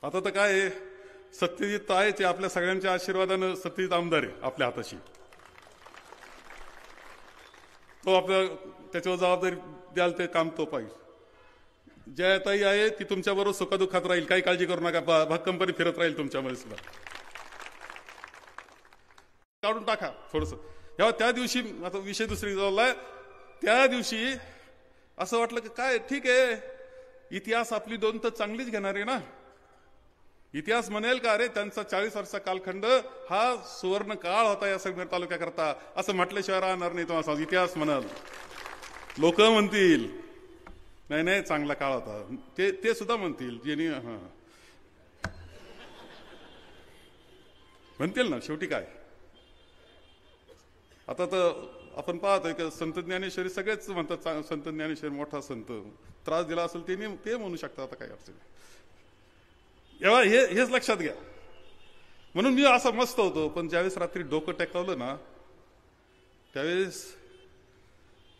आता तर काय आहे, सत्यजित आहे ते आपल्या सगळ्यांच्या आशीर्वादानं सत्यजित आमदार आहे आपल्या हाताशी. तो आपल्या त्याच्यावर जबाबदारी द्याल ते काम तो पाहिजे. जयाताई आहे ती तुमच्याबरोबर सुखदुःखात राहील, काही काळजी करू नका. भक्कमपणे फिरत राहील तुमच्यामध्ये सुद्धा. काढून टाका थोडंसं. तेव्हा त्या दिवशी आता विषय दुसरी चाललाय. त्या दिवशी असं वाटलं की काय ठीक आहे, इतिहास आपली दोन तर चांगलीच घेणार आहे ना. इतिहास म्हणेल का अरे त्यांचा 40 वर्षाचा कालखंड हा सुवर्ण काळ होता या संगमेर तालुक्याकरता, असं म्हटल्याशिवाय राहणार नाही. तुम्हाला इतिहास म्हणाल, लोक म्हणतील नाही नाही चांगला काळ होता, ते सुद्धा म्हणतील. ज्यांनी म्हणतील ना, शेवटी काय. आता तर आपण पाहतोय की संत ज्ञानेश्वरी सगळेच म्हणतात संत ज्ञानेश्वरी मोठा संत. त्रास दिला असेल ते म्हणू शकतात, आता काय अडचण. एव्हा हेच लक्षात घ्या. म्हणून मी असा मस्त होतो, पण ज्यावेळेस रात्री डोकं टेकवलं ना, त्यावेळेस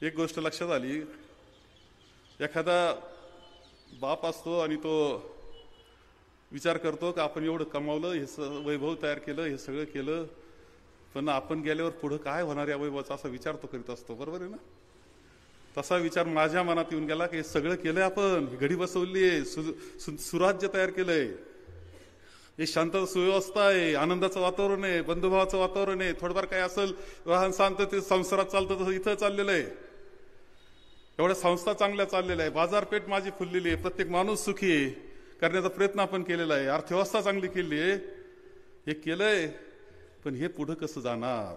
एक गोष्ट लक्षात आली. एखादा बाप असतो आणि तो विचार करतो की आपण एवढं कमावलं, हे वैभव तयार केलं, हे सगळं केलं, पण आपण गेल्यावर पुढं काय होणार या वैभवाचा असा विचार तो करीत असतो. बरोबर आहे ना. तसा विचार माझ्या मनात येऊन गेला की हे सगळं केलंय आपण, घडी बसवली आहे, सुराज्य तयार केलंय, हे शांत सुव्यवस्था आहे, आनंदाचं वातावरण आहे, बंधुभावाचं वातावरण आहे. थोडंफार काय असेल वाहन शांततेत संसारात चालतं तसं इथं चाललेलं आहे. एवढ्या संस्था चांगल्या चाललेल्या आहे, बाजारपेठ माझी फुललेली आहे, प्रत्येक माणूस सुखी आहे करण्याचा प्रयत्न आपण केलेला आहे, अर्थव्यवस्था चांगली केली आहे. हे केलंय, पण हे पुढं कसं जाणार.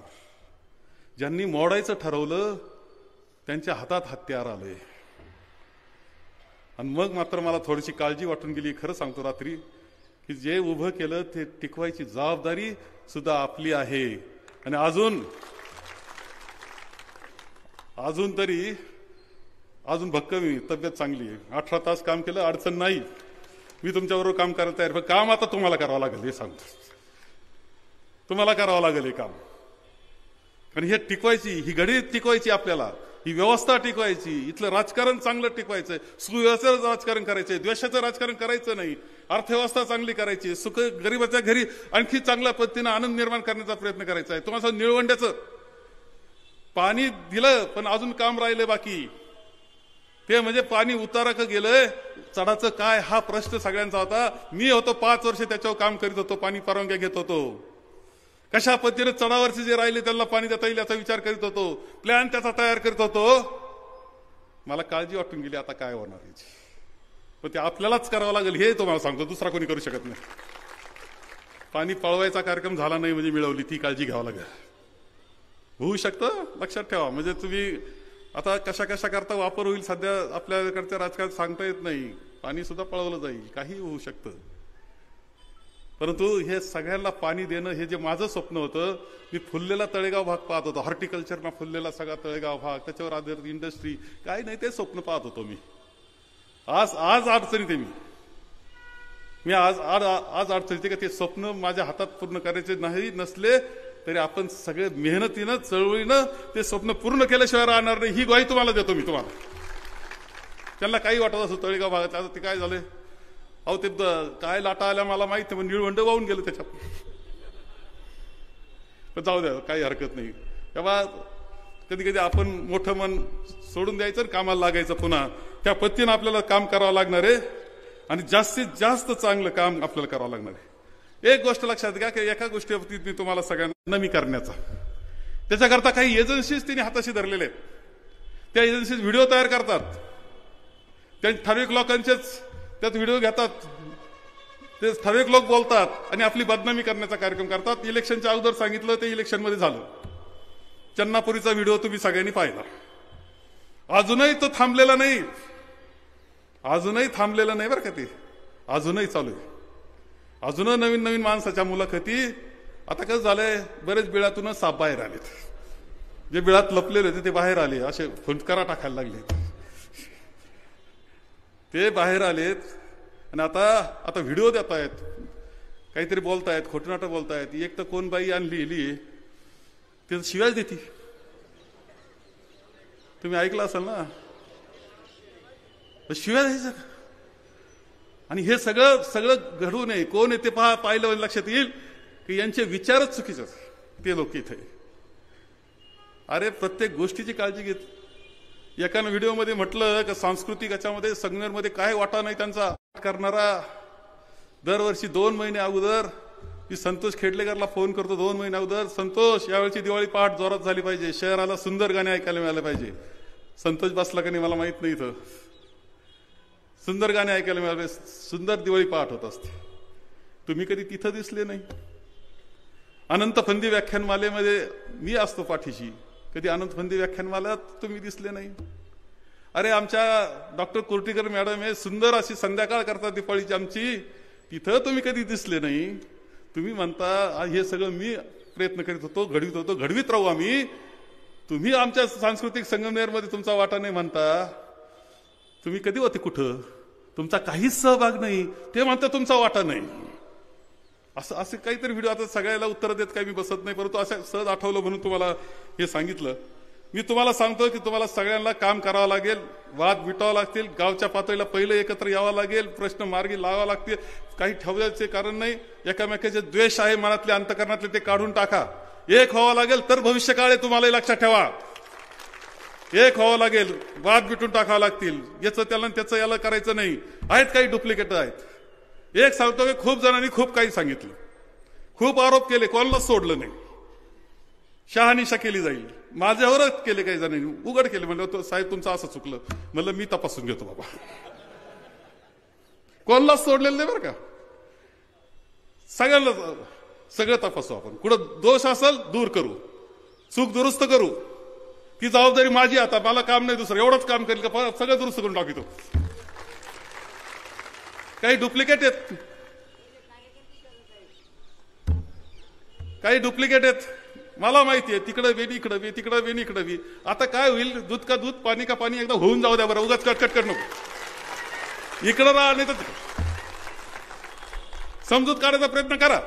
ज्यांनी मोडायचं ठरवलं त्यांच्या हातात हत्यार आले. आणि मग मात्र मला थोडीशी काळजी वाटून गेली. खरं सांगतो रात्री की जे उभं केलं ते टिकवायची जबाबदारी सुद्धा आपली आहे. आणि अजून भक्कम तब्येत चांगली आहे. 18 तास काम केलं, अडचण नाही. मी तुमच्याबरोबर काम करायला तयार. पण काम आता तुम्हाला करावं लागेल, हे सांगतो. तुम्हाला करावं लागेल हे काम. आणि हे टिकवायची, ही घडी टिकवायची, आपल्याला ही व्यवस्था टिकवायची, इथलं राजकारण चांगलं टिकवायचंय, सुव्यवस्थेचं राजकारण करायचंय, द्वेषाचं राजकारण करायचं नाही, अर्थव्यवस्था चांगली करायची, सुख गरीबाच्या घरी आणखी चांगल्या पद्धतीनं आनंद निर्माण करण्याचा प्रयत्न करायचा आहे. तुम्हाला निळवंड्याचं पाणी दिलं, पण अजून काम राहिलं बाकी. ते म्हणजे पाणी उतारा का गेलंय, चढाचं काय, हा प्रश्न सगळ्यांचा होता. मी होतो 5 वर्ष त्याच्यावर काम करीत होतो, पाणी परवानग्या घेत होतो. कशा पद्धतीने चढावरचे जे राहिले त्यांना पाणी देता येईल याचा विचार करीत होतो, प्लॅन त्याचा तयार करीत होतो. मला काळजी वाटून गेली आता काय होणार याची. पण ते आपल्यालाच करावं लागेल, हे तुम्हाला सांगतो, दुसरा कोणी करू शकत नाही. पाणी पळवायचा कार्यक्रम झाला नाही म्हणजे मिळवली, ती काळजी घ्यावं लागेल. होऊ शकतं, लक्षात ठेवा. म्हणजे तुम्ही आता कशा करता वापर होईल सध्या आपल्याकडच्या राजकारणात सांगता येत नाही. पाणी सुद्धा पळवलं जाईल, काही होऊ शकतं. परंतु हे सगळ्यांना पाणी देणं हे जे माझं स्वप्न होतं, मी फुललेला तळेगाव भाग पाहत होतो, हॉर्टिकल्चरना फुललेला सगळा तळेगाव भाग, त्याच्यावर आधारित इंडस्ट्री, काही नाही ते स्वप्न पाहत होतो मी. आज अडचणीत आहे मी आज अडचणीत का ते स्वप्न माझ्या हातात पूर्ण करायचे नसले तरी आपण सगळे मेहनतीनं चळवळीनं ते स्वप्न पूर्ण केल्याशिवाय राहणार नाही, ही ग्वाही तुम्हाला देतो मी. तुम्हाला त्यांना काही वाटत असं तळेगाव भागात आता ते काय झालंय, अहो ते काय लाटा आल्या मला माहिती, पण निळवंड वाहून गेलं त्याच्यात. जाऊ द्या, काही हरकत नाही. तेव्हा कधी कधी आपण मोठं मन सोडून द्यायचं आणि कामाला लागायचं. पुन्हा त्या पद्धतीनं आपल्याला काम करावं लागणार आहे आणि जास्तीत जास्त चांगलं काम आपल्याला करावं लागणार आहे. एक गोष्ट लक्षात घ्या की एका गोष्टीवरती मी तुम्हाला सगळ्यांना नमी करण्याचा, त्याच्याकरता काही एजन्सीज त्यांनी हाताशी धरलेले आहेत. त्या एजन्सीज व्हिडिओ तयार करतात, त्या ठराविक लोकांचेच त्यात व्हिडिओ घेतात, ते ठराविक लोक बोलतात आणि आपली बदनामी करण्याचा कार्यक्रम करतात. इलेक्शनच्या अगोदर सांगितलं, ते इलेक्शनमध्ये झालं. चन्नापुरीचा व्हिडिओ तुम्ही सगळ्यांनी पाहिला. अजूनही तो थांबलेला नाही, बरं का. ते अजूनही चालू आहे. अजून नवीन माणसाच्या मुलाखती. आता कसं झालंय, बरेच बिळातून साप बाहेर आलेत. जे बिळात लपलेले होते ते बाहेर आले, असे फुंटकारा टाकायला लागले, ते बाहेर आलेत. आणि आता व्हिडिओ देत आहेत, काहीतरी बोलतायत, खोटनाटं बोलतायत. एक तर कोण बाई आणली ते शिव्याच देती. तुम्ही ऐकलं असाल ना, शिव्या द्यायचं. आणि हे सगळं सगळं घडू नये. कोण आहे ते पाहिलं लक्षात येईल की यांचे विचारच चुकीचे ते लोक इथे. अरे प्रत्येक गोष्टीची काळजी घेत. एकानं व्हिडिओमध्ये म्हटलं की सांस्कृतिक याच्यामध्ये संगमेरमध्ये काय वाटा नाही त्यांचा करणारा. दरवर्षी 2 महिने अगोदर मी संतोष खेडलेकरला फोन करतो 2 महिने अगोदर, संतोष यावेळची दिवाळी पहाट जोरात झाली पाहिजे, शहराला सुंदर गाणे ऐकायला मिळाले पाहिजे. संतोष बसला का नाही मला माहित नाही. इथं सुंदर गाणे ऐकायला मिळाले, सुंदर दिवाळी पहाट होत असते. तुम्ही कधी तिथं दिसले नाही. अनंत फंदी व्याख्यानमालेमध्ये मी असतो पाठीशी, कधी अनंत फंदी व्याख्यानमालात तुम्ही दिसले नाही. अरे आमच्या डॉक्टर कोर्टीकर मॅडम हे सुंदर अशी संध्याकाळ करतात दिवाळीची आमची, तिथं तुम्ही कधी दिसले नाही. तुम्ही म्हणता हे सगळं मी प्रयत्न करीत होतो, घडवीत राहू आम्ही. तुम्ही आमच्या सांस्कृतिक संगमनेरमध्ये तुमचा वाटा नाही म्हणता. तुम्ही कधी होते कुठं? तुमचा काहीच सहभाग नाही, ते म्हणता तुमचा वाटा नाही. असं असे काहीतरी व्हिडिओ. आता सगळ्याला उत्तर देत काही मी बसत नाही, परंतु असं सहज आठवलं म्हणून तुम्हाला हे सांगितलं. मी तुम्हाला सांगतो की तुम्हाला सगळ्यांना काम करावं लागेल, वाद मिटवावं लागतील, गावच्या पातळीला पहिलं एकत्र यावं लागेल, प्रश्न मार्गी लावावं लागतील. काही ठेवायचे कारण नाही. एकामेकाचे द्वेष आहे मनातले अंतकरणातले ते काढून टाका. एक व्हावं लागेल तर भविष्य काळ आहे. तुम्हाला लक्षात ठेवा, एक व्हावं लागेल, वाद मिटून टाकावं लागतील. याचं त्याला त्याचं याला करायचं नाही. आहेत काही डुप्लिकेट आहेत. एक सांगतो की खूप जणांनी खूप काही सांगितलं, खूप आरोप केले, कोणालाच सोडलं नाही. शहानिशा केली जाईल, माझ्यावरच केले काही जणांनी, उघड केले. म्हणलं साहेब तुमचं असं चुकलं, म्हणलं मी तपासून घेतो बाबा. कोणालाच सोडलेलं नाही बरं का. सगळ्यांना सगळं तपासू आपण. कुठं दोष असेल दूर करू, चूक दुरुस्त करू. ती जबाबदारी माझी. आता मला काम नाही दुसरं, एवढंच काम करेल का सगळं दुरुस्त करून टाकतो. काही डुप्लिकेट आहेत, काही डुप्लिकेट आहेत. मला माहिती आहे. तिकडं वेणी इकडं वे, तिकडं वेणी इकडं वी. आता काय होईल? दूध का दूध, पाणी का पाणी, एकदा होऊन जाऊ द्या बरं. उगाच कटकट कर नको. इकडं राहा नाही तर समजूत काढायचा प्रयत्न करा.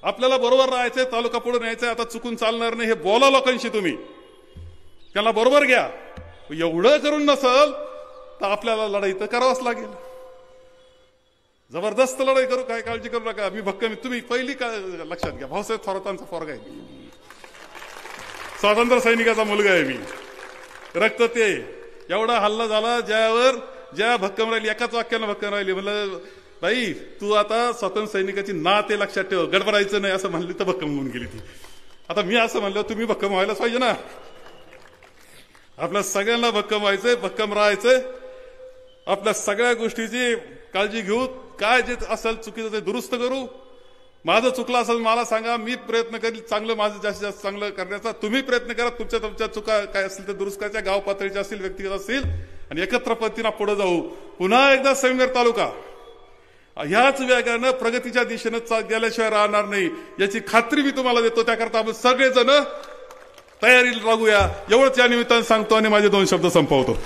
आपल्याला बरोबर राहायचंय, तालुका पुढे न्यायचंय. आता चुकून चालणार नाही. हे बोला लोकांशी, तुम्ही त्यांना बरोबर घ्या. एवढं करून नसल तर आपल्याला लढाई तर करावंच लागेल. जबरदस्त लढाई करू, काय काळजी करू नका. मी भक्कम. तुम्ही पहिली लक्षात घ्या, भाऊसाहेब थोरातांचा पोरगा आहे. स्वातंत्र्य सैनिकाचा मुलगा आहे मी. रक्त ते एवढा हल्ला झाला ज्या भक्कम राहिली, एकाच वाक्यानं भक्कम राहिली. म्हणलं बाई तू आता स्वातंत्र्य सैनिकाची ना ते लक्षात ठेव, गडबडायचं नाही असं म्हणली तर भक्कम होऊन गेली ती. आता मी असं म्हणलं तुम्ही भक्कम व्हायलाच पाहिजे ना. आपल्या सगळ्यांना भक्कम व्हायचंय, भक्कम राहायचंय. आपल्या सगळ्या गोष्टीची काळजी घेऊ. काय जे असेल चुकीचं ते दुरुस्त करू. माझं चुकलं असेल मला सांगा, मी प्रयत्न करेल चांगलं, माझं जास्तीत जास्त चांगलं करण्याचा. तुम्ही प्रयत्न करा तुमच्या चुका काय असतील तर दुरुस्त करायच्या, गाव पातळीच्या असतील, व्यक्तिगत असतील, आणि एकत्र पद्धतीनं पुढे जाऊ. पुन्हा एकदा संगमेर तालुका ह्याच वेगानं प्रगतीच्या दिशेनं गेल्याशिवाय राहणार नाही याची खात्री मी तुम्हाला देतो. त्याकरता आपण सगळेजण तयारीला लागूया. एवढंच या निमित्तानं सांगतो आणि माझे 2 शब्द संपवतो.